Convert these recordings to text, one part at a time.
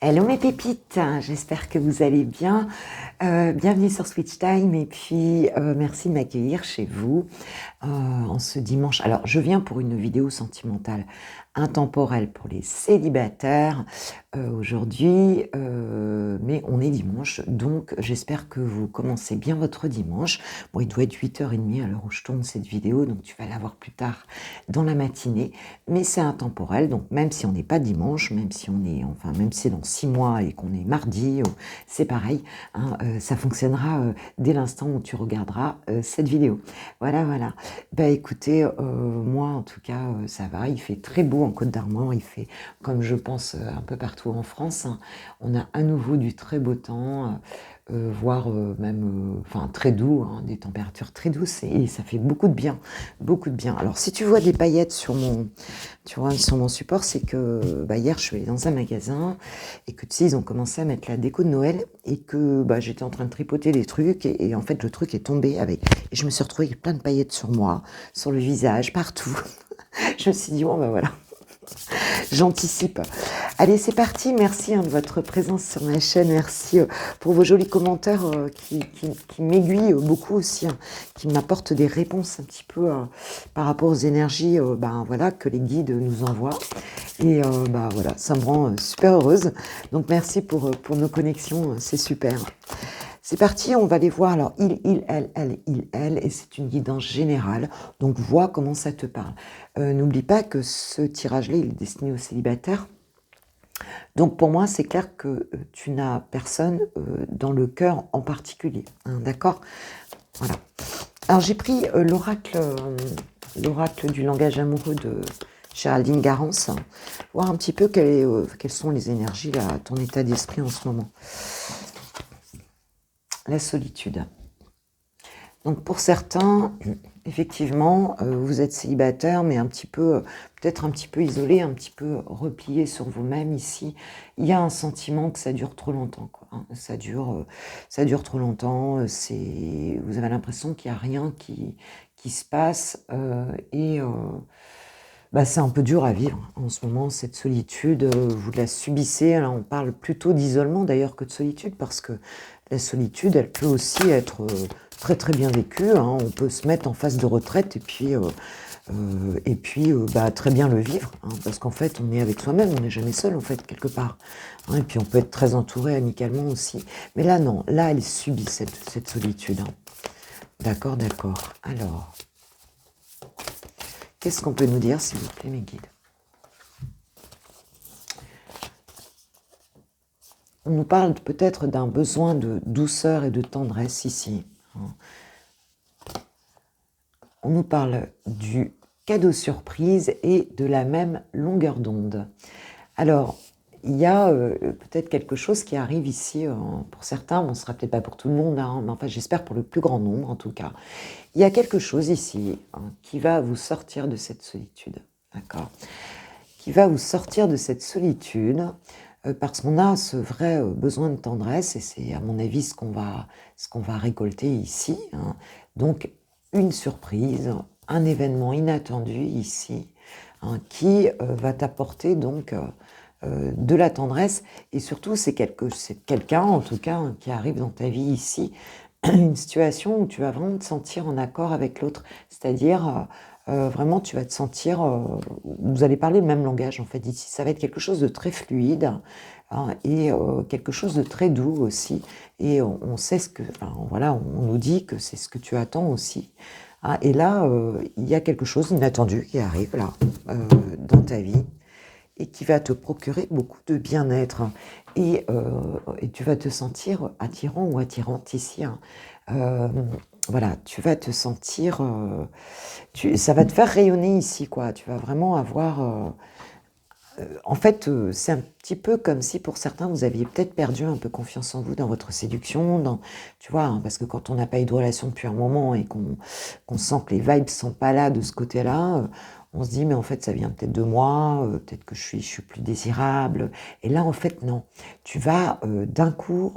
Hello mes pépites, j'espère que vous allez bien. Bienvenue sur Switch Time et puis merci de m'accueillir chez vous en ce dimanche. Alors je viens pour une vidéo sentimentale intemporelle pour les célibataires aujourd'hui, mais on est dimanche, donc j'espère que vous commencez bien votre dimanche. Bon, il doit être 8h30 à l'heure où je tourne cette vidéo, donc tu vas la voir plus tard dans la matinée, mais c'est intemporel, donc même si on n'est pas dimanche, même si même si c'est dans 6 mois et qu'on est mardi, c'est pareil, hein, ça fonctionnera dès l'instant où tu regarderas cette vidéo. Voilà, voilà. Bah écoutez, moi en tout cas, ça va, il fait très beau en Côte d'Armor, il fait comme je pense un peu partout en France, hein. On a à nouveau du très beau temps, voire même enfin très doux, hein, des températures très douces et ça fait beaucoup de bien, beaucoup de bien. Alors si tu vois des paillettes sur mon support, c'est que hier je suis allée dans un magasin et que tu sais, ils ont commencé à mettre la déco de Noël et que j'étais en train de tripoter des trucs et en fait le truc est tombé avec et je me suis retrouvée avec plein de paillettes sur moi, sur le visage, partout. Je me suis dit, bon voilà, j'anticipe. Allez, c'est parti. Merci de votre présence sur ma chaîne. Merci pour vos jolis commentaires qui m'aiguillent beaucoup aussi, hein, qui m'apportent des réponses un petit peu par rapport aux énergies voilà, que les guides nous envoient. Et voilà, ça me rend super heureuse. Donc merci pour nos connexions, c'est super. C'est parti, on va les voir. Alors, elle, et c'est une guidance générale. Donc, vois comment ça te parle. N'oublie pas que ce tirage-là, il est destiné aux célibataires. Donc, pour moi, c'est clair que tu n'as personne dans le cœur en particulier. Hein, d'accord ? Voilà. Alors, j'ai pris l'oracle du langage amoureux de Géraldine Garance. Voir un petit peu quelles sont les énergies, là, ton état d'esprit en ce moment. La solitude. Donc pour certains, effectivement, vous êtes célibataire, mais peut-être un petit peu isolé, un petit peu replié sur vous-même ici. Il y a un sentiment que ça dure trop longtemps, quoi, hein. Ça dure trop longtemps. Vous avez l'impression qu'il n'y a rien qui se passe c'est un peu dur à vivre en ce moment, cette solitude. Vous la subissez. Alors on parle plutôt d'isolement d'ailleurs que de solitude, parce que la solitude, elle peut aussi être très très bien vécue, hein. On peut se mettre en phase de retraite et puis très bien le vivre, hein, parce qu'en fait on est avec soi-même, on n'est jamais seul en fait quelque part, hein. Et puis on peut être très entouré amicalement aussi. Mais là non, là elle subit cette solitude, hein. D'accord, d'accord. Alors, qu'est-ce qu'on peut nous dire, s'il vous plaît, mes guides? On nous parle peut-être d'un besoin de douceur et de tendresse ici, hein. On nous parle du cadeau surprise et de la même longueur d'onde. Alors, il y a peut-être quelque chose qui arrive ici, pour certains, on ne sera peut-être pas pour tout le monde, hein, mais enfin j'espère pour le plus grand nombre en tout cas. Il y a quelque chose ici, hein, qui va vous sortir de cette solitude, d'accord ? Qui va vous sortir de cette solitude, parce qu'on a ce vrai besoin de tendresse, et c'est à mon avis ce qu'on va récolter ici, hein. Donc une surprise, un événement inattendu ici, hein, qui va t'apporter donc de la tendresse, et surtout c'est quelqu'un en tout cas, hein, qui arrive dans ta vie ici, une situation où tu vas vraiment te sentir en accord avec l'autre, c'est-à-dire vraiment tu vas te sentir, vous allez parler le même langage en fait ici, ça va être quelque chose de très fluide, hein, et quelque chose de très doux aussi, et on sait voilà, on nous dit que c'est ce que tu attends aussi, hein. Et là il y a quelque chose d'inattendu qui arrive là dans ta vie et qui va te procurer beaucoup de bien-être, et tu vas te sentir attirant ou attirante ici, hein. Voilà, tu vas te sentir, ça va te faire rayonner ici, quoi. Tu vas vraiment avoir, en fait, c'est un petit peu comme si pour certains vous aviez peut-être perdu un peu confiance en vous dans votre séduction, tu vois, hein, parce que quand on n'a pas eu de relation depuis un moment et qu'on sent que les vibes sont pas là de ce côté-là, on se dit mais en fait ça vient peut-être de moi, peut-être que je suis plus désirable. Et là en fait non, tu vas d'un coup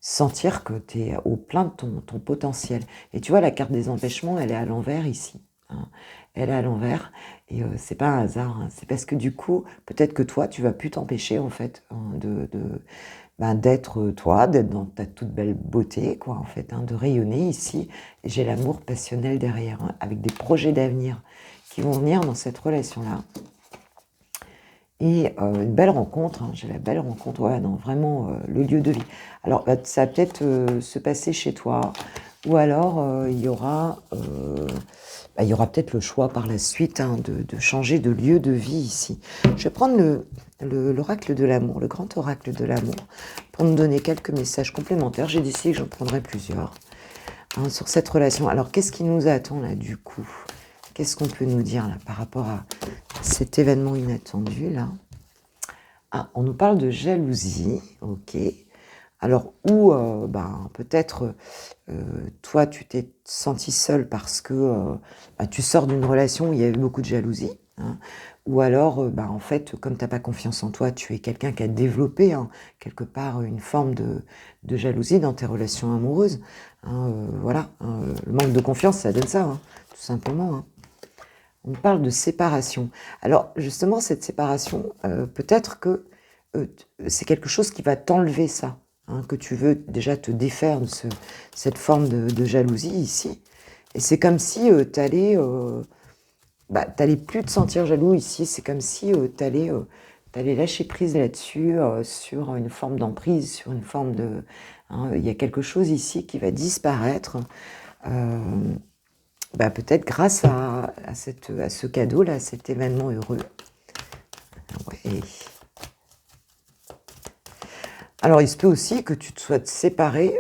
sentir que tu es au plein de ton potentiel. Et tu vois, la carte des empêchements, elle est à l'envers ici, hein. elle est à l'envers. Et c'est pas un hasard, hein. C'est parce que du coup, peut-être que toi, tu vas plus t'empêcher en fait ben, d'être toi, d'être dans ta toute belle beauté, quoi, en fait, hein, de rayonner ici. Et j'ai l'amour passionnel derrière, hein, avec des projets d'avenir qui vont venir dans cette relation-là. Et une belle rencontre, hein, j'ai la belle rencontre, ouais, non, vraiment le lieu de vie. Alors, ça va peut-être se passer chez toi, ou alors il y aura peut-être le choix par la suite, hein, de changer de lieu de vie ici. Je vais prendre l'oracle de l'amour, le grand oracle de l'amour, pour me donner quelques messages complémentaires. J'ai décidé que j'en prendrais plusieurs, hein, sur cette relation. Alors, qu'est-ce qui nous attend là, du coup? Qu'est-ce qu'on peut nous dire là par rapport à cet événement inattendu là? Ah, on nous parle de jalousie, ok. Alors, ou ben, peut-être toi, tu t'es senti seul parce que bah, tu sors d'une relation où il y a eu beaucoup de jalousie, hein. Ou alors, bah, en fait, comme tu n'as pas confiance en toi, tu es quelqu'un qui a développé, hein, quelque part une forme de jalousie dans tes relations amoureuses, hein, voilà, hein, le manque de confiance, ça donne ça, hein, tout simplement, hein. On parle de séparation. Alors, justement, cette séparation, peut-être que c'est quelque chose qui va t'enlever ça, hein, que tu veux déjà te défaire de cette forme de jalousie ici. Et c'est comme si tu allais plus te sentir jaloux ici. C'est comme si tu allais lâcher prise là-dessus, sur une forme d'emprise, sur une forme de... hein, il y a quelque chose ici qui va disparaître. Bah, peut-être grâce à ce cadeau-là, à cet événement heureux. Ouais. Alors, il se peut aussi que tu te sois séparé,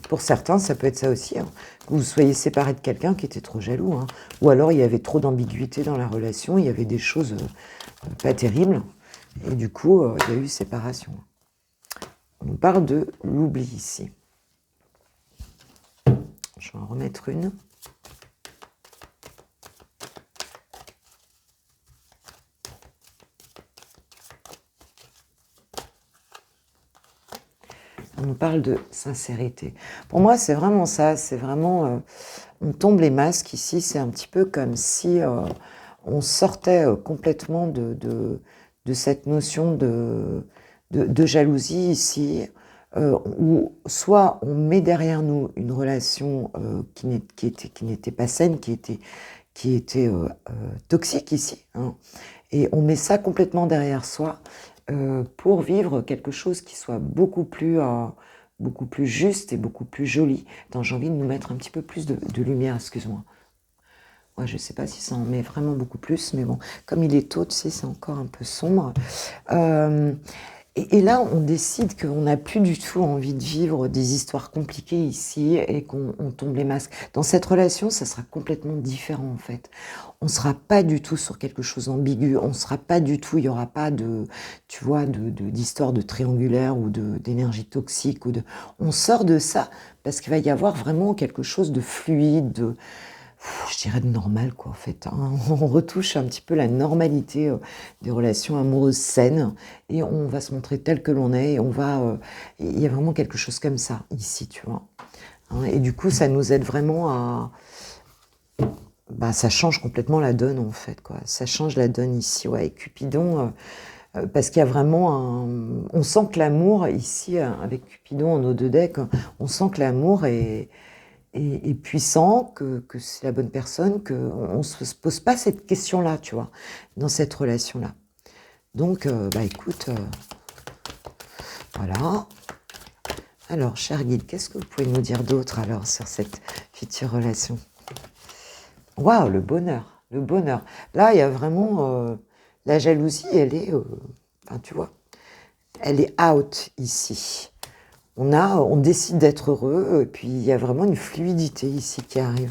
pour certains, ça peut être ça aussi, hein, que vous soyez séparé de quelqu'un qui était trop jaloux, hein, ou alors il y avait trop d'ambiguïté dans la relation, il y avait des choses pas terribles, et du coup, il y a eu séparation. On parle de l'oubli ici. Je vais en remettre une. On nous parle de sincérité. Pour moi, c'est vraiment ça. C'est vraiment... on tombe les masques ici. C'est un petit peu comme si on sortait complètement de cette notion de jalousie ici. Où soit on met derrière nous une relation qui n'était pas saine, qui était toxique ici, hein, et on met ça complètement derrière soi pour vivre quelque chose qui soit beaucoup plus juste et beaucoup plus joli. Attends, j'ai envie de nous mettre un petit peu plus de lumière, excuse-moi. Ouais, je ne sais pas si ça en met vraiment beaucoup plus, mais bon, comme il est tôt, tu sais, c'est encore un peu sombre. Et là, on décide qu'on n'a plus du tout envie de vivre des histoires compliquées ici et qu'on tombe les masques. Dans cette relation, ça sera complètement différent en fait. On ne sera pas du tout sur quelque chose d'ambigu, on ne sera pas du tout, il n'y aura pas tu vois, d'histoire de triangulaire ou d'énergie toxique. On sort de ça parce qu'il va y avoir vraiment quelque chose de fluide, je dirais de normal, quoi, en fait, hein. On retouche un petit peu la normalité des relations amoureuses saines et on va se montrer tel que l'on est et il y a vraiment quelque chose comme ça ici, tu vois, hein. Et du coup, ça nous aide vraiment à... Bah, ça change complètement la donne, en fait, quoi. Ça change la donne ici, ouais. Et Cupidon, parce qu'il y a vraiment on sent que l'amour, ici, avec Cupidon en eau de deck, on sent que l'amour est puissant, que c'est la bonne personne, qu'on ne se pose pas cette question-là, tu vois, dans cette relation-là. Donc, bah écoute, voilà. Alors, cher guide, qu'est-ce que vous pouvez nous dire d'autre alors sur cette future relation? Waouh, le bonheur, le bonheur. Là, il y a vraiment la jalousie, elle est, enfin, tu vois, elle est out ici. On décide d'être heureux, et puis il y a vraiment une fluidité ici qui arrive.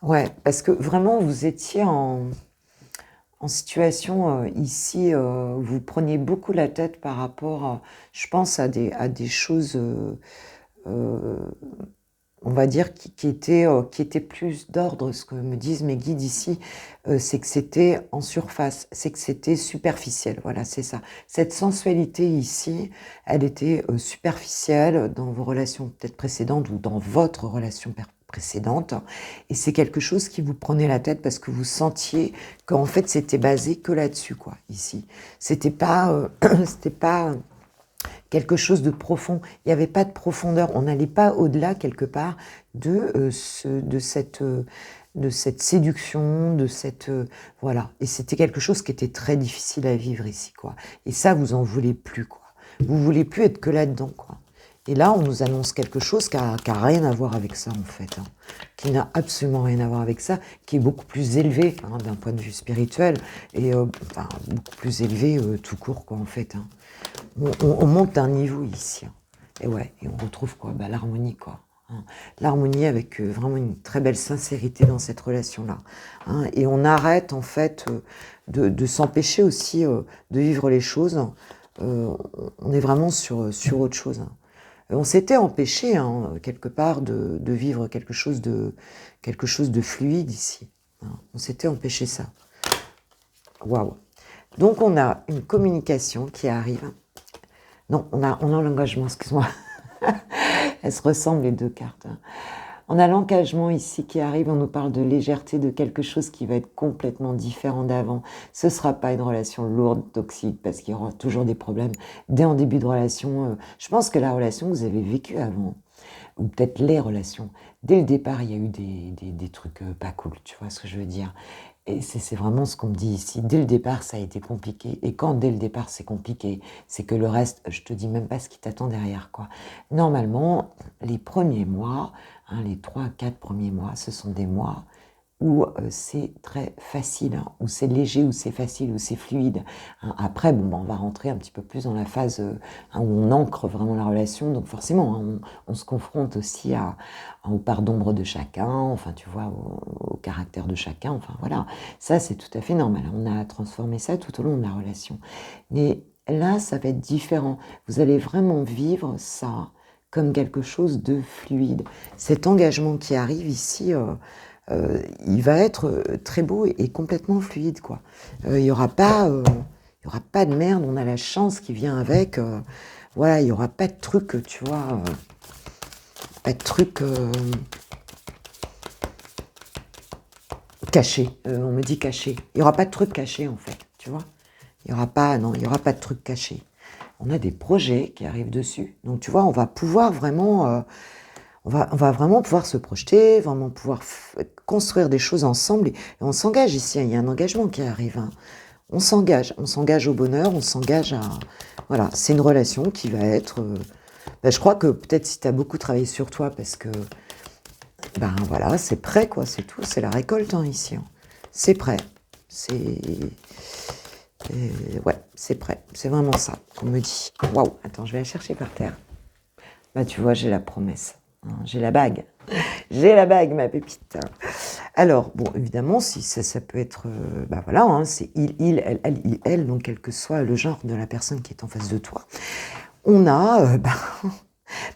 Ouais, parce que vraiment, vous étiez en situation ici, où vous preniez beaucoup la tête par rapport, je pense, à des choses on va dire, qui était plus d'ordre. Ce que me disent mes guides ici, c'est que c'était en surface, c'est que c'était superficiel. Voilà, c'est ça. Cette sensualité ici, elle était superficielle dans vos relations peut-être précédentes ou dans votre relation précédente. Et c'est quelque chose qui vous prenait la tête parce que vous sentiez qu'en fait, c'était basé que là-dessus, quoi, ici. C'était pas, c'était pas quelque chose de profond. Il n'y avait pas de profondeur. On n'allait pas au-delà, quelque part, de cette séduction, de cette... voilà. Et c'était quelque chose qui était très difficile à vivre ici, quoi. Et ça, vous en voulez plus, quoi. Vous voulez plus être que là-dedans, quoi. Et là, on nous annonce quelque chose qui a rien à voir avec ça, en fait, hein, qui n'a absolument rien à voir avec ça, qui est beaucoup plus élevé, hein, d'un point de vue spirituel, et enfin, beaucoup plus élevé tout court, quoi, en fait, hein. On monte d'un niveau ici, hein. Et ouais, et on retrouve quoi, bah, l'harmonie, quoi, hein. L'harmonie avec vraiment une très belle sincérité dans cette relation-là, hein. Et on arrête, en fait, de s'empêcher aussi de vivre les choses. On est vraiment sur autre chose, hein. On s'était empêché, hein, quelque part, de vivre quelque chose de fluide ici, hein. On s'était empêché ça. Waouh! Donc on a une communication qui arrive. Non, on a l'engagement, excuse-moi. Elles se ressemblent les deux cartes, hein. On a l'engagement ici qui arrive, on nous parle de légèreté, de quelque chose qui va être complètement différent d'avant. Ce ne sera pas une relation lourde, toxique, parce qu'il y aura toujours des problèmes dès en début de relation. Je pense que la relation que vous avez vécue avant, ou peut-être les relations, dès le départ, il y a eu des trucs pas cool, tu vois ce que je veux dire. Et c'est vraiment ce qu'on me dit ici. Dès le départ, ça a été compliqué. Et quand dès le départ, c'est compliqué, c'est que le reste, je te dis même pas ce qui t'attend derrière, quoi. Normalement, les premiers mois, hein, les 3-4 premiers mois, ce sont des mois où c'est très facile, hein, où c'est léger, où c'est facile, où c'est fluide, hein. Après, bon, on va rentrer un petit peu plus dans la phase hein, où on ancre vraiment la relation. Donc forcément, hein, on se confronte aussi aux parts d'ombre de chacun, enfin tu vois, au caractère de chacun, enfin voilà. Ça, c'est tout à fait normal. On a transformé ça tout au long de la relation. Mais là, ça va être différent. Vous allez vraiment vivre ça comme quelque chose de fluide. Cet engagement qui arrive ici... il va être très beau et complètement fluide, quoi. Il n'y aura pas de merde, on a la chance qui vient avec. Voilà, il n'y aura pas de truc, tu vois, pas de truc caché. On me dit caché. Il n'y aura pas de truc caché, en fait, tu vois. Il n'y aura pas, non, il n'y aura pas de truc caché. On a des projets qui arrivent dessus. Donc, tu vois, on va pouvoir vraiment... on va vraiment pouvoir se projeter, vraiment pouvoir construire des choses ensemble. Et on s'engage ici, hein, il y a un engagement qui arrive, hein. On s'engage au bonheur, on s'engage à... Voilà, c'est une relation qui va être... je crois que peut-être si tu as beaucoup travaillé sur toi, parce que, ben voilà, c'est prêt, quoi, c'est tout, c'est la récolte, hein, ici, hein. C'est prêt, c'est... ouais, c'est prêt, c'est vraiment ça qu'on me dit. Waouh, attends, je vais la chercher par terre. Bah tu vois, j'ai la promesse. J'ai la bague. J'ai la bague, ma pépite. Alors, bon, évidemment, si ça peut être... bah voilà, hein, c'est il, elle, donc quel que soit le genre de la personne qui est en face de toi. On a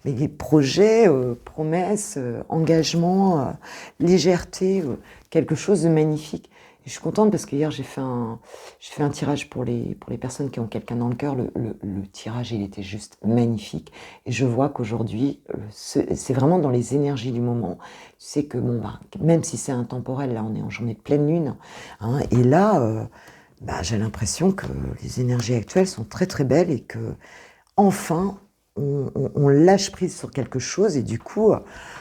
mais des projets, promesses, engagements, légèreté, quelque chose de magnifique. Et je suis contente parce que hier j'ai fait un tirage pour les personnes qui ont quelqu'un dans le cœur. Le tirage, il était juste magnifique. Et je vois qu'aujourd'hui, c'est vraiment dans les énergies du moment. Tu sais que bon, bah, même si c'est intemporel, là on est en journée de pleine lune, hein, et là, j'ai l'impression que les énergies actuelles sont très très belles et que enfin on lâche prise sur quelque chose, et du coup,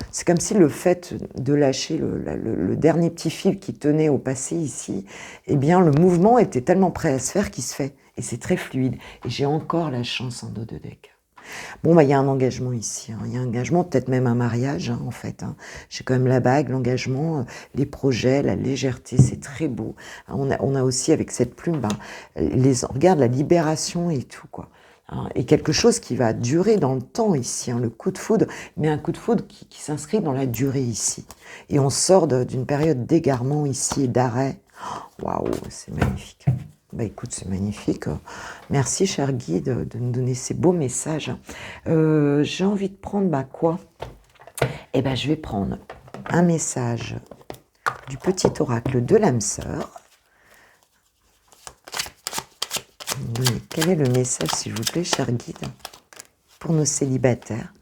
c'est comme si le fait de lâcher le dernier petit fil qui tenait au passé ici, eh bien, le mouvement était tellement prêt à se faire qu'il se fait. Et c'est très fluide. Et j'ai encore la chance en dos de deck. Bon, il y a un engagement ici, hein. Il y a un engagement, peut-être même un mariage, hein, en fait, hein. J'ai quand même la bague, l'engagement, les projets, la légèreté, c'est très beau. On a aussi, avec cette plume, regarde la libération et tout, quoi. Et quelque chose qui va durer dans le temps ici, hein, le coup de foudre, mais un coup de foudre qui s'inscrit dans la durée ici. Et on sort d'une période d'égarement ici et d'arrêt. Waouh, c'est magnifique. Bah écoute, c'est magnifique. Merci, cher guide, de nous donner ces beaux messages. J'ai envie de prendre quoi? Eh ben, je vais prendre un message du petit oracle de l'âme sœur. Oui, quel est le message, s'il vous plaît, cher guide, pour nos célibataires?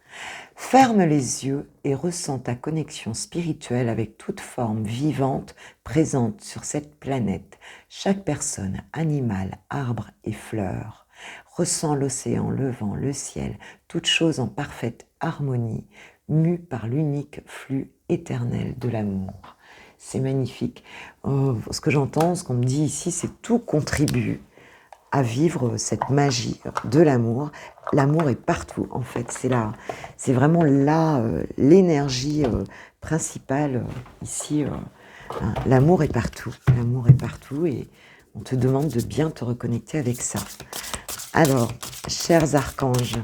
Ferme les yeux et ressens ta connexion spirituelle avec toute forme vivante présente sur cette planète. Chaque personne, animal, arbre et fleur. Ressens l'océan, le vent, le ciel, toute chose en parfaite harmonie, mue par l'unique flux éternel de l'amour. C'est magnifique. Ce que j'entends, ce qu'on me dit ici, c'est tout contribue à vivre cette magie de l'amour. L'amour est partout, en fait. C'est vraiment là l'énergie principale ici. Hein. L'amour est partout. L'amour est partout et on te demande de bien te reconnecter avec ça. Alors, chers archanges,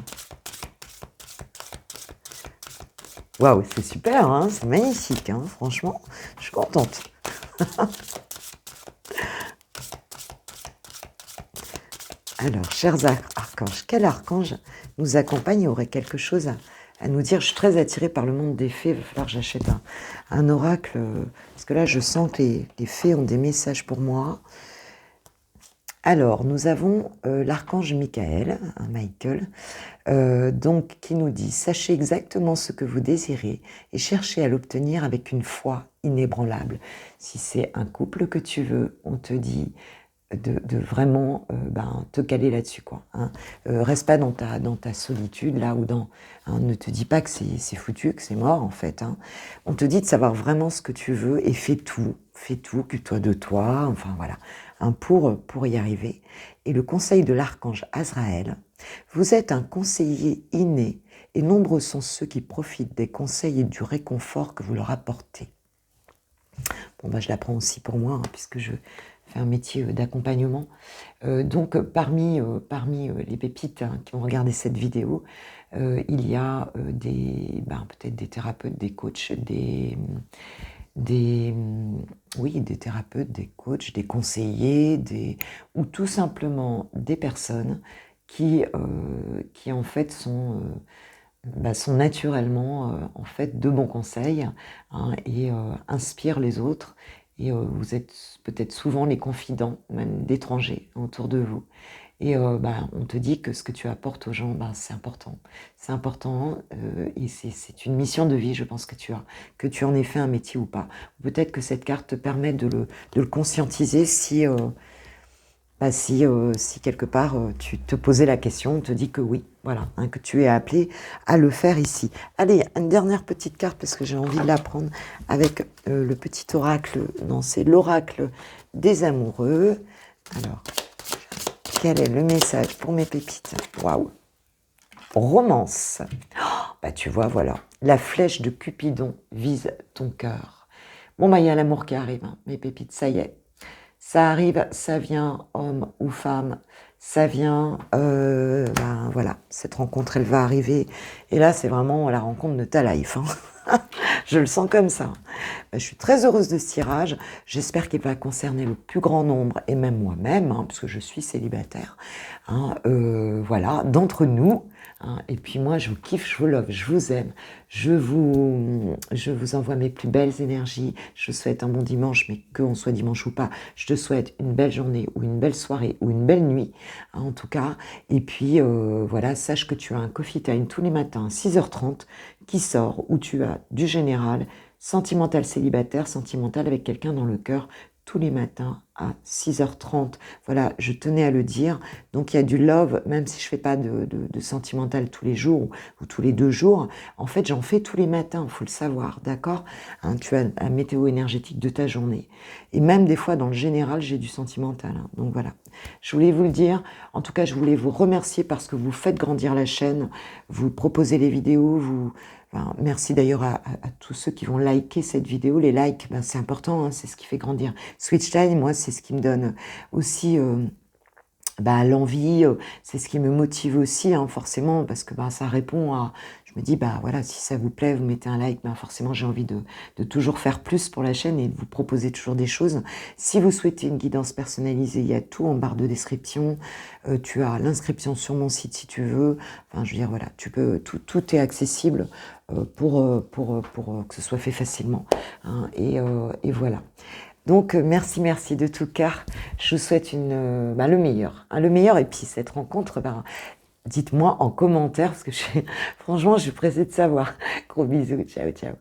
waouh, c'est super, hein, c'est magnifique, hein, franchement, je suis contente. Alors, chers archanges, quel archange nous accompagne et aurait quelque chose à nous dire? Je suis très attirée par le monde des fées, il va falloir que j'achète un oracle, parce que là, je sens que les fées ont des messages pour moi. Alors, nous avons l'archange Michael, Michael, donc, qui nous dit « Sachez exactement ce que vous désirez et cherchez à l'obtenir avec une foi inébranlable. » Si c'est un couple que tu veux, on te dit de vraiment te caler là-dessus, quoi. Hein. Reste pas dans ta solitude, là, ou ne te dis pas que c'est foutu, que c'est mort, en fait. Hein. On te dit de savoir vraiment ce que tu veux et fais tout, occupe-toi de toi, enfin voilà, hein, pour y arriver. Et le conseil de l'archange Azraël, vous êtes un conseiller inné et nombreux sont ceux qui profitent des conseils et du réconfort que vous leur apportez. Bon, je l'apprends aussi pour moi, hein, puisque je fais un métier d'accompagnement. Donc, parmi les pépites qui ont regardé cette vidéo, il y a peut-être des thérapeutes, des coachs, des thérapeutes, des coachs, des conseillers, ou tout simplement des personnes qui en fait sont naturellement en fait de bons conseils, hein, et inspirent les autres. Et vous êtes peut-être souvent les confidents, même d'étrangers autour de vous. Et on te dit que ce que tu apportes aux gens, c'est important. C'est important et c'est une mission de vie, je pense, que tu en aies fait un métier ou pas. Peut-être que cette carte te permet de le conscientiser si quelque part tu te posais la question, on te dit que oui, voilà, hein, que tu es appelé à le faire ici. Allez, une dernière petite carte parce que j'ai envie de la prendre avec le petit oracle. Non, c'est l'oracle des amoureux. Alors, quel est le message pour mes pépites? Waouh! Romance. Oh, tu vois, voilà. La flèche de Cupidon vise ton cœur. Bon, il y a l'amour qui arrive, hein, mes pépites, ça y est. Ça arrive, ça vient, homme ou femme, ça vient, voilà, cette rencontre, elle va arriver. Et là, c'est vraiment la rencontre de ta life. Hein. Je le sens comme ça. Je suis très heureuse de ce tirage. J'espère qu'il va concerner le plus grand nombre, et même moi-même, hein, parce que je suis célibataire, hein, voilà, d'entre nous. Hein, et puis moi, je vous kiffe, je vous love, je vous aime. Je vous envoie mes plus belles énergies. Je vous souhaite un bon dimanche, mais qu'on soit dimanche ou pas, je te souhaite une belle journée ou une belle soirée ou une belle nuit, hein, en tout cas. Et puis, voilà, sache que tu as un coffee time tous les matins à 6h30 qui sort, où tu as du général, sentimental célibataire, sentimental avec quelqu'un dans le cœur, tous les matins à 6h30. Voilà, je tenais à le dire. Donc, il y a du love, même si je fais pas de sentimental tous les jours ou tous les 2 jours. En fait, j'en fais tous les matins, il faut le savoir, d'accord, hein, tu as la météo énergétique de ta journée. Et même des fois, dans le général, j'ai du sentimental. Hein. Donc, voilà. Je voulais vous le dire. En tout cas, je voulais vous remercier parce que vous faites grandir la chaîne. Vous proposez les vidéos, merci d'ailleurs à tous ceux qui vont liker cette vidéo. Les likes, c'est important, hein, c'est ce qui fait grandir Switch Time. Moi, c'est ce qui me donne aussi l'envie, c'est ce qui me motive aussi, hein, forcément, parce que ça répond à... me dis, bah voilà, si ça vous plaît, vous mettez un like, ben forcément j'ai envie de toujours faire plus pour la chaîne et de vous proposer toujours des choses. Si vous souhaitez une guidance personnalisée, il y a tout en barre de description. Tu as l'inscription sur mon site si tu veux. Enfin, je veux dire, voilà, tu peux, tout est accessible pour que ce soit fait facilement. Hein, et voilà. Donc, merci de tout cœur. Je vous souhaite le meilleur. Hein, le meilleur, et puis cette rencontre, dites-moi en commentaire, parce que franchement, je suis pressée de savoir. Gros bisous, ciao, ciao.